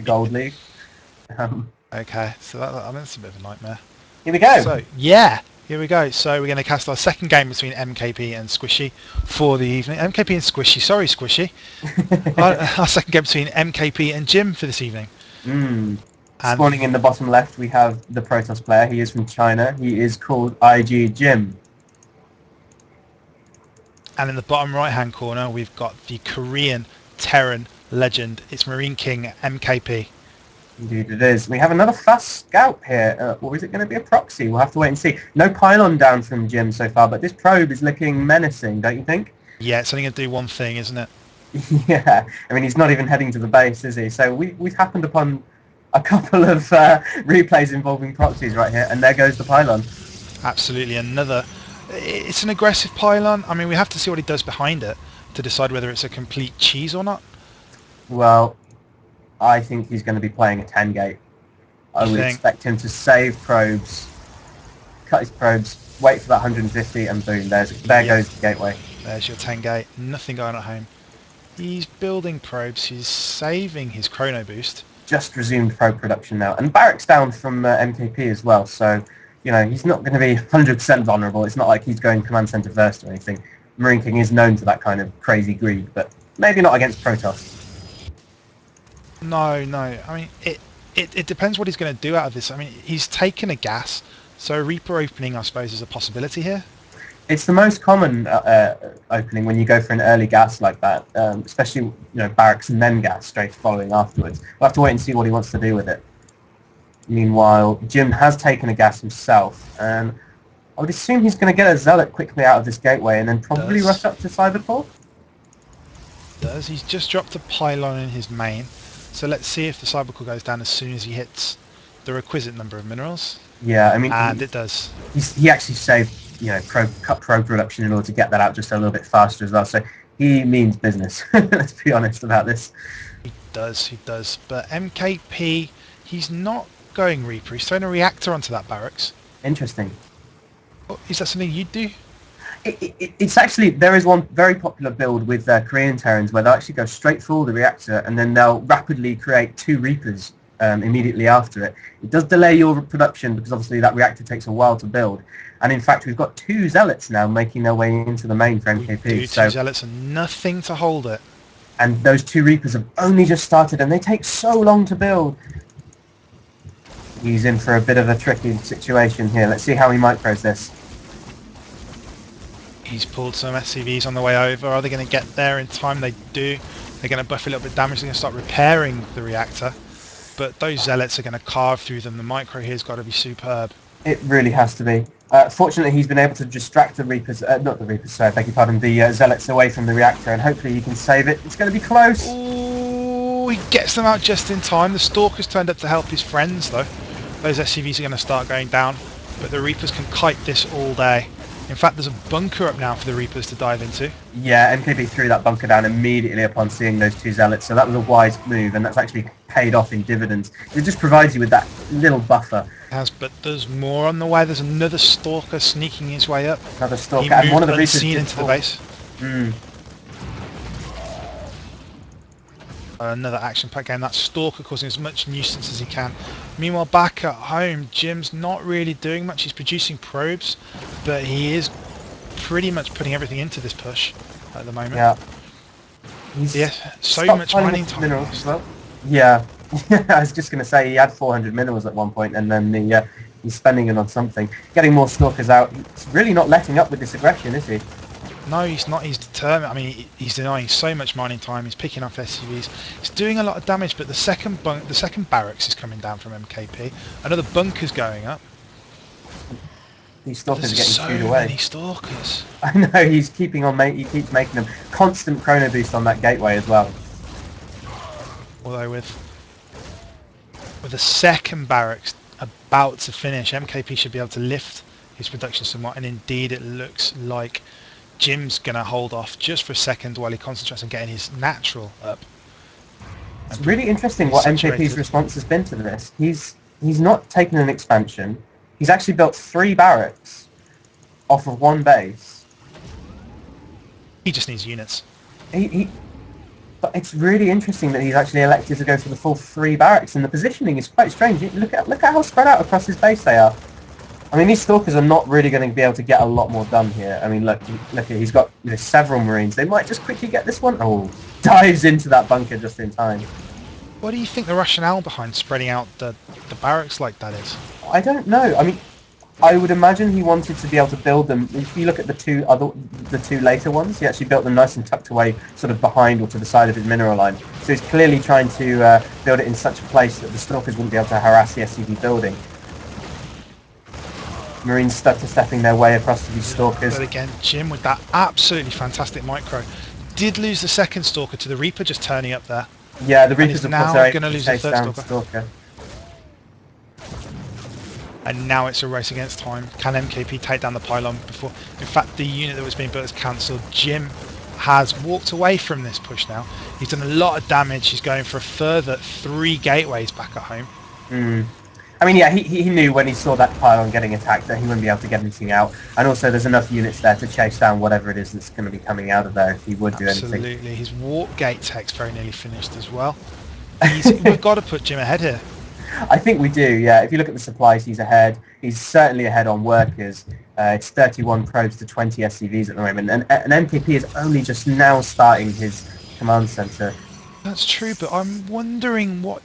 Gold League. Okay, so that's a bit of a nightmare. Here we go. So yeah, here we go. So we're going to cast our second game between MKP and Squishy for the evening. MKP and Squishy, sorry Squishy. Our second game between MKP and Jim for this evening. And Spawning in the bottom left, we have the Protoss player. He is from China. He is called IG Jim. And in the bottom right-hand corner, we've got the Korean Terran legend. It's Marine King MKP. Indeed it is. We have another fast scout here. Or is it going to be a proxy? We'll have to wait and see. No pylon down from Jim so far, but this probe is looking menacing, don't you think? Yeah, it's only going to do one thing, isn't it? Yeah. I mean, he's not even heading to the base, is he? So we've happened upon a couple of replays involving proxies right here, and there goes the pylon. Absolutely. It's an aggressive pylon. I mean, we have to see what he does behind it to decide whether it's a complete cheese or not. Well, I think he's going to be playing a 10 gate. I would expect him to save probes, cut his probes, wait for that 150, and boom, there goes the gateway. There's your 10 gate. Nothing going at home. He's building probes. He's saving his chrono boost. Just resumed probe production now, and barracks down from MKP as well. So, you know, he's not going to be 100% vulnerable. It's not like he's going command center first or anything. Marine King is known to that kind of crazy greed, but maybe not against Protoss. No. I mean, it depends what he's going to do out of this. I mean, he's taken a gas, so Reaper opening, I suppose, is a possibility here. It's the most common opening when you go for an early gas like that, especially barracks and then gas straight following afterwards. We'll have to wait and see what he wants to do with it. Meanwhile, Jim has taken a gas himself, and I would assume he's going to get a Zealot quickly out of this gateway and then probably rush up to Cybercore. He's just dropped a pylon in his main, so let's see if the Cybercore goes down as soon as he hits the requisite number of minerals. Yeah, I mean, and it does. He actually saved cut probe production in order to get that out just a little bit faster as well. So he means business. Let's be honest about this. He does. But MKP, he's not going Reaper. He's throwing a reactor onto that barracks. Interesting. Oh, is that something you'd do? It's actually, there is one very popular build with Korean Terrans where they'll actually go straight for the reactor and then they'll rapidly create 2 Reapers immediately after it. It does delay your production because obviously that reactor takes a while to build. And in fact, we've got 2 Zealots now making their way into the main for MKP. So 2 Zealots and nothing to hold it. And those 2 Reapers have only just started and they take so long to build. He's in for a bit of a tricky situation here. Let's see how he micros this. He's pulled some SCVs on the way over. Are they going to get there in time? They do. They're going to buff a little bit of damage. They're going to start repairing the reactor. But those Zealots are going to carve through them. The micro here's got to be superb. It really has to be. Fortunately, he's been able to distract the Reapers, not the Reapers, sorry, beg your pardon, the Zealots away from the reactor, and hopefully he can save it. It's going to be close. Ooh, he gets them out just in time. The Stalker's turned up to help his friends, though. Those SCVs are going to start going down, but the Reapers can kite this all day. In fact, there's a bunker up now for the Reapers to dive into. Yeah, MKP threw that bunker down immediately upon seeing those 2 Zealots, so that was a wise move, and that's actually paid off in dividends. It just provides you with that little buffer. It has, but there's more on the way. There's another Stalker sneaking his way up. Another Stalker, and one of the Reapers into the base. Another action-packed game. That Stalker causing as much nuisance as he can. Meanwhile, back at home, Jim's not really doing much. He's producing probes, but he is pretty much putting everything into this push at the moment. Yeah. So much mining time. Minerals as well. Yeah. I was just going to say he had 400 minerals at one point, and then he's spending it on something. Getting more Stalkers out. He's really not letting up with this aggression, is he? No, he's not. He's determined. I mean, he's denying so much mining time. He's picking off SCVs. He's doing a lot of damage, but the second barracks is coming down from MKP. Another bunker's going up. These Stalkers are getting chewed away. So many Stalkers. I know, he keeps making them. Constant chrono boost on that gateway as well. Although with the second barracks about to finish, MKP should be able to lift his production somewhat, and indeed it looks like Jim's going to hold off just for a second while he concentrates on getting his natural up. It's really interesting what MKP's response has been to this. He's not taken an expansion. He's actually built 3 barracks off of 1 base. He just needs units. But it's really interesting that he's actually elected to go for the full 3 barracks, and the positioning is quite strange. Look at how spread out across his base they are. I mean, these Stalkers are not really going to be able to get a lot more done here. I mean, look, he's got several Marines. They might just quickly get this one. Oh, dives into that bunker just in time. What do you think the rationale behind spreading out the barracks like that is? I don't know. I mean, I would imagine he wanted to be able to build them. If you look at the two later ones, he actually built them nice and tucked away, sort of behind or to the side of his mineral line. So he's clearly trying to build it in such a place that the Stalkers wouldn't be able to harass the SCV building. Marines stepping their way across to these Stalkers. But again, Jim with that absolutely fantastic micro did lose the second Stalker to the Reaper just turning up there. Yeah, the Reapers are now going to lose the third Stalker. And now it's a race against time. Can MKP take down the pylon before? In fact, the unit that was being built is cancelled. Jim has walked away from this push now. He's done a lot of damage. He's going for a further 3 gateways back at home. I mean, yeah, he knew when he saw that pylon getting attacked that he wouldn't be able to get anything out. And also there's enough units there to chase down whatever it is that's going to be coming out of there if he would do anything. Absolutely. His warp gate tech's very nearly finished as well. We've got to put Jim ahead here. I think we do, yeah. If you look at the supplies, he's ahead. He's certainly ahead on workers. It's 31 probes to 20 SCVs at the moment. And MKP is only just now starting his command centre. That's true, but I'm wondering what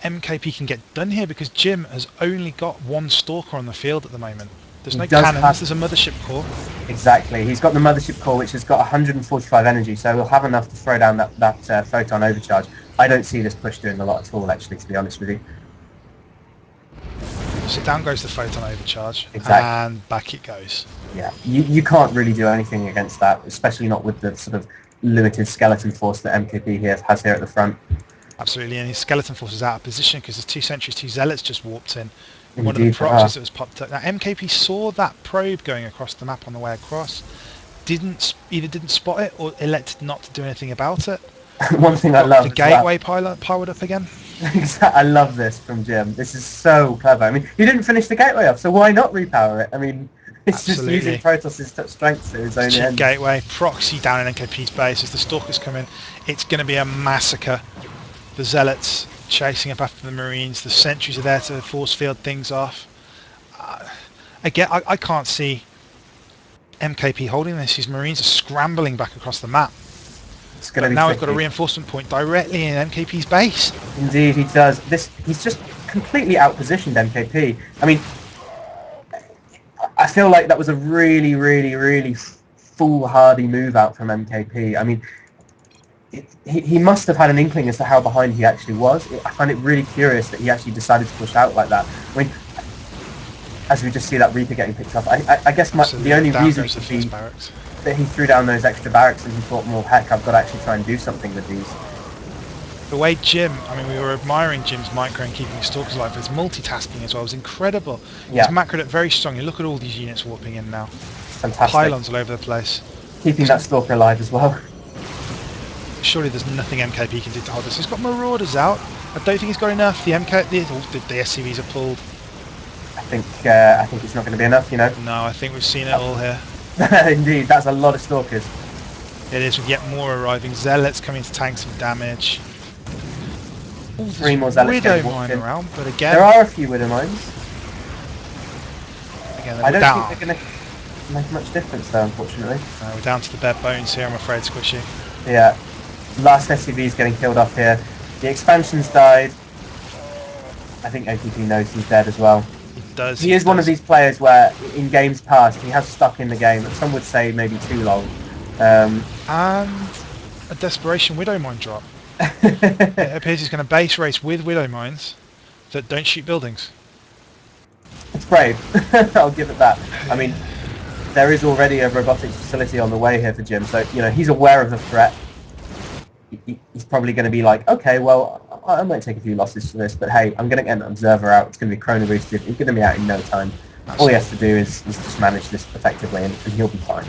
MKP can get done here, because Jim has only got 1 Stalker on the field at the moment. There's no cannons, there's a mothership core. Exactly, he's got the mothership core, which has got 145 energy, so he'll have enough to throw down that photon overcharge. I don't see this push doing a lot at all, actually, to be honest with you. So down goes the photon overcharge, exactly. And back it goes. Yeah, you can't really do anything against that, especially not with the sort of limited skeleton force that MKP has here at the front. Absolutely, and his skeleton force is out of position because there's 2 sentries, 2 zealots just warped in. Indeed. One of the proxies that was popped up. Now MKP saw that probe going across the map on the way across, either didn't spot it or elected not to do anything about it. One thing I love, the gateway powered up again. I love this from Jim. This is so clever. I mean, he didn't finish the gateway off, so why not repower it? I mean, it's Absolutely. Just using Protoss' strength to his own end. Gateway, proxy down in MKP's base as the Stalkers come in. It's going to be a massacre. The Zealots chasing up after the Marines. The sentries are there to force field things off. Again, I can't see MKP holding this. His Marines are scrambling back across the map. It's going to be now tricky. we've got a reinforcement point directly in MKP's base. Indeed, he does. He's just completely outpositioned MKP. I mean, I feel like that was a really, really, really foolhardy move out from MKP. I mean, he must have had an inkling as to how behind he actually was. I find it really curious that he actually decided to push out like that. I mean, as we just see that Reaper getting picked up, I guess the only reason would be that he threw down those extra barracks and he thought, well, heck, I've got to actually try and do something with these. The way Jim, I mean, we were admiring Jim's micro and keeping his Stalkers alive, but his multitasking as well was incredible. Yeah. He's macroed it very strongly. Look at all these units warping in now. Fantastic. Pylons all over the place. Keeping that Stalker alive as well. Surely there's nothing MKP can do to hold this. He's got Marauders out. I don't think he's got enough. The SCVs are pulled. I think it's not going to be enough, you know. No, I think we've seen it all here. Indeed, that's a lot of Stalkers. It is, with yet more arriving. Zealots coming to tank some damage. Ooh, 3 more Zealots Widow mine around, but again... There are a few Widow mines. Again, I don't think they're going to make much difference though, unfortunately. No, we're down to the bare bones here, I'm afraid, Squishy. Yeah. Last SCV is getting killed off here. The expansion's died. I think OTP knows he's dead as well. He does. He is one of these players where, in games past, he has stuck in the game. Some would say maybe too long. And a desperation Widow mine drop. It appears he's going to base race with Widow mines that don't shoot buildings. It's brave. I'll give it that. I mean, there is already a robotics facility on the way here for Jim, so you know he's aware of the threat. He's probably going to be like, okay, well, I might take a few losses for this, but hey, I'm going to get an observer out. It's going to be chrono boosted. He's going to be out in no time. Absolutely. All he has to do is just manage this effectively, and he'll be fine.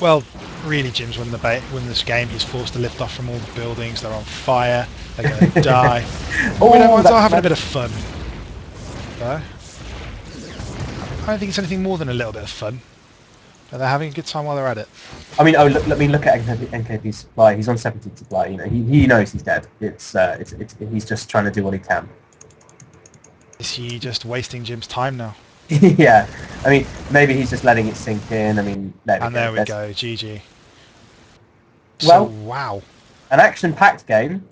Well, really, Jim's won this game. He's forced to lift off from all the buildings. They're on fire. They're going to die. Everyone's having a bit of fun. Though. I don't think it's anything more than a little bit of fun. but they're having a good time while they're at it. I mean, let me look at NKP's supply. He's on 17 supply. You know, he knows he's dead. It's he's just trying to do what he can. Is he just wasting Jim's time now? Yeah, I mean, maybe he's just letting it sink in. I mean, there we go, GG. Well, so, wow. An action-packed game.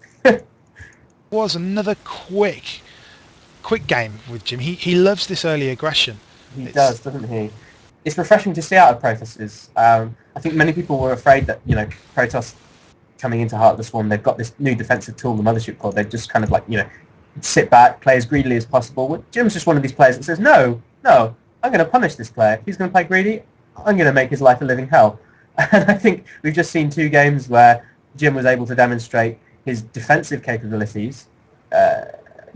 Was another quick game with Jim. He loves this early aggression. He does, doesn't he? It's refreshing to see out of Protoss. I think many people were afraid that, you know, Protoss coming into Heart of the Swarm, they've got this new defensive tool, the Mothership Core. They just kind of like, you know, sit back, play as greedily as possible. Well, Jim's just one of these players that says, no, I'm going to punish this player. If he's going to play greedy, I'm going to make his life a living hell. And I think we've just seen 2 games where Jim was able to demonstrate his defensive capabilities,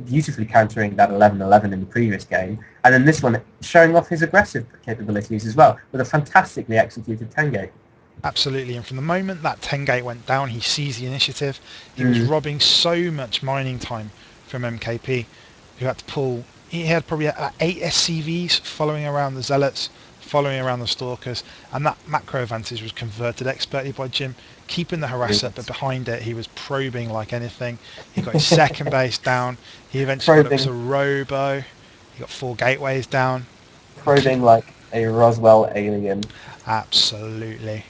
beautifully countering that 11-11 in the previous game, and then this one showing off his aggressive capabilities as well, with a fantastically executed 10-gate. Absolutely, and from the moment that 10-gate went down, he seized the initiative. He was robbing so much mining time from MKP, who had to pull... He had probably 8 SCVs following around the Zealots, following around the Stalkers, and that macro advantage was converted expertly by Jim, keeping the harasser, but behind it he was probing like anything. He got his second base down, he eventually got up to Robo, he got 4 gateways down. Probing like a Roswell alien. Absolutely.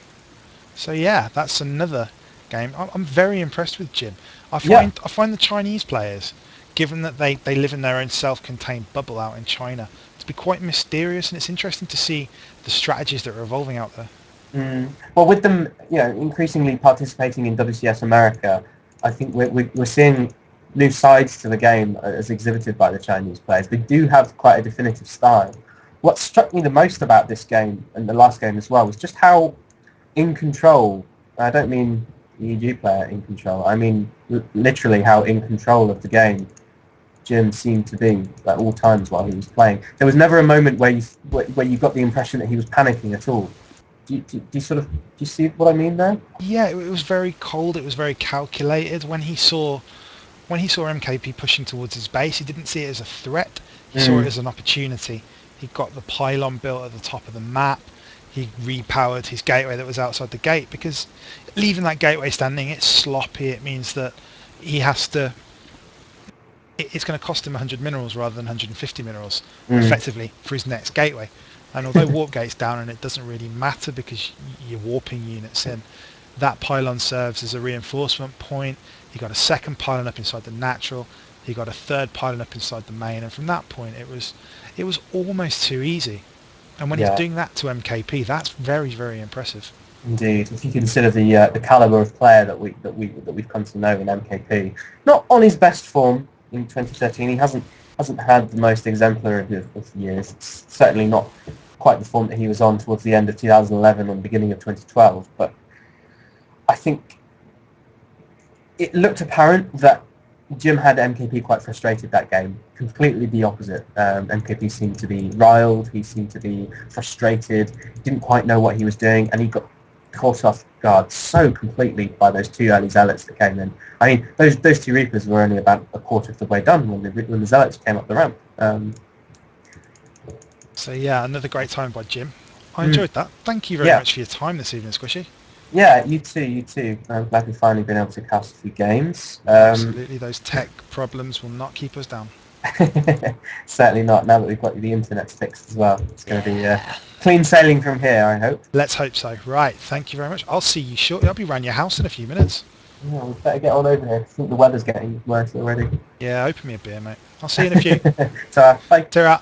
So yeah, that's another game. I'm very impressed with Jim. I find the Chinese players, given that they live in their own self-contained bubble out in China, to be quite mysterious, and it's interesting to see the strategies that are evolving out there. Well, with them, you know, increasingly participating in WCS America, I think we're seeing new sides to the game as exhibited by the Chinese players. They do have quite a definitive style. What struck me the most about this game, and the last game as well, was just how in control, I don't mean the EG player in control, I mean literally how in control of the game Jim seemed to be at all times while he was playing. There was never a moment where you got the impression that he was panicking at all. Do you see what I mean there? Yeah, it was very cold. It was very calculated. When he saw MKP pushing towards his base, he didn't see it as a threat. He saw it as an opportunity. He got the pylon built at the top of the map. He repowered his gateway that was outside the gate, because leaving that gateway standing, it's sloppy. It means that he has to... It's going to cost him 100 minerals rather than 150 minerals, effectively, for his next gateway. And although warp gate's down and it doesn't really matter because you're warping units in, that pylon serves as a reinforcement point. He got a second pylon up inside the natural. He got a third pylon up inside the main, and from that point it was almost too easy. And when he's doing that to MKP, that's very, very impressive. Indeed, if you consider the caliber of player that we've come to know in MKP, not on his best form in 2013, he hasn't had the most exemplary of years. It's certainly not quite the form that he was on towards the end of 2011 and beginning of 2012. But I think it looked apparent that Jim had MKP quite frustrated that game. Completely the opposite. MKP seemed to be riled. He seemed to be frustrated. Didn't quite know what he was doing, and he got caught off guard so completely by those 2 early Zealots that came in. I mean, those 2 Reapers were only about a quarter of the way done when the Zealots came up the ramp. So yeah, another great time by Jim. I enjoyed that. Thank you very much for your time this evening, Squishy. Yeah, you too. I'm glad we've finally been able to cast a few games. Absolutely, those tech problems will not keep us down. Certainly not, now that we've got the internet fixed as well. It's going to be clean sailing from here, I hope. Let's hope so. Right, thank you very much. I'll see you shortly. I'll be around your house in a few minutes. Yeah, we better get on over here. I think the weather's getting worse already. Yeah, open me a beer, mate. I'll see you in a few. Ta-ra. Bye. Ta-ra.